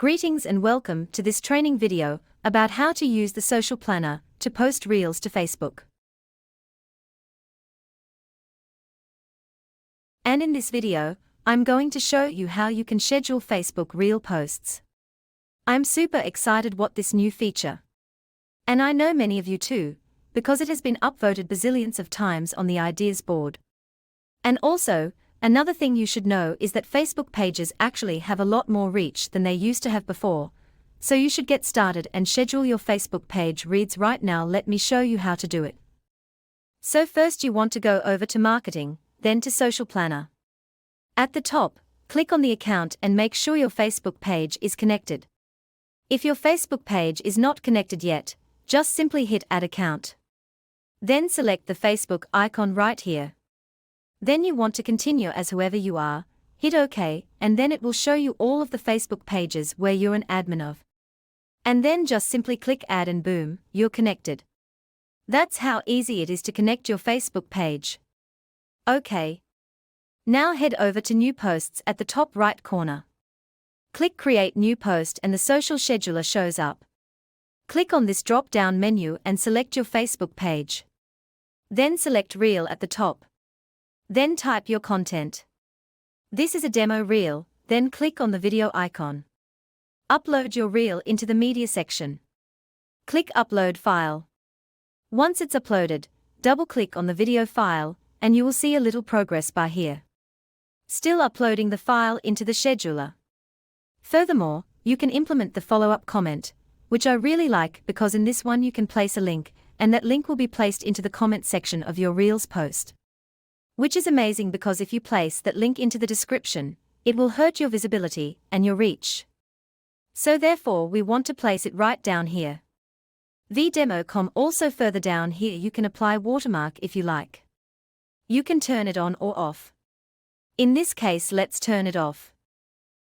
Greetings and welcome to this training video about how to use the Social Planner to post Reels to Facebook. And in this video, I'm going to show you how you can schedule Facebook Reel posts. I'm super excited what this new feature. And I know many of you too, because it has been upvoted bazillions of times on the ideas board. And also, another thing you should know is that Facebook pages actually have a lot more reach than they used to have before, so you should get started and schedule your Facebook page reads right now. Let me show you how to do it. So first you want to go over to Marketing, then to Social Planner. At the top, click on the account and make sure your Facebook page is connected. If your Facebook page is not connected yet, just simply hit Add Account. Then select the Facebook icon right here. Then you want to continue as whoever you are, hit OK, and then it will show you all of the Facebook pages where you're an admin of. And then just simply click Add and boom, you're connected. That's how easy it is to connect your Facebook page. OK. Now head over to New Posts at the top right corner. Click Create New Post and the Social Scheduler shows up. Click on this drop-down menu and select your Facebook page. Then select Reel at the top. Then type your content. This is a demo reel, then click on the video icon. Upload your reel into the media section. Click Upload File. Once it's uploaded, double-click on the video file, and you will see a little progress bar here. Still uploading the file into the scheduler. Furthermore, you can implement the follow-up comment, which I really like because in this one you can place a link, and that link will be placed into the comment section of your Reels post. Which is amazing because if you place that link into the description, it will hurt your visibility and your reach. So therefore we want to place it right down here. VDemo.com. Also further down here you can apply watermark if you like. You can turn it on or off. In this case let's turn it off.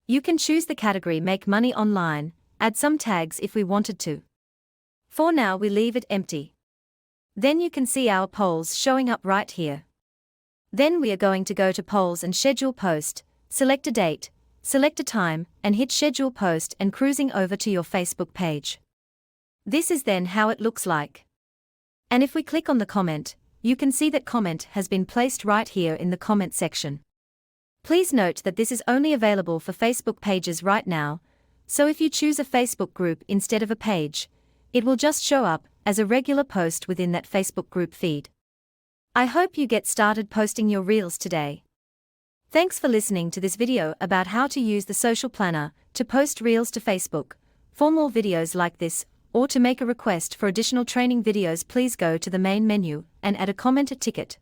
You can choose the category Make Money Online, add some tags if we wanted to. For now we leave it empty. Then you can see our polls showing up right here. Then we are going to go to Polls and Schedule Post, select a date, select a time, and hit Schedule Post and cruising over to your Facebook page. This is then how it looks like. And if we click on the comment, you can see that comment has been placed right here in the comment section. Please note that this is only available for Facebook pages right now, so if you choose a Facebook group instead of a page, it will just show up as a regular post within that Facebook group feed. I hope you get started posting your Reels today. Thanks for listening to this video about how to use the Social Planner to post Reels to Facebook. For more videos like this, or to make a request for additional training videos, please go to the main menu and add a comment ticket.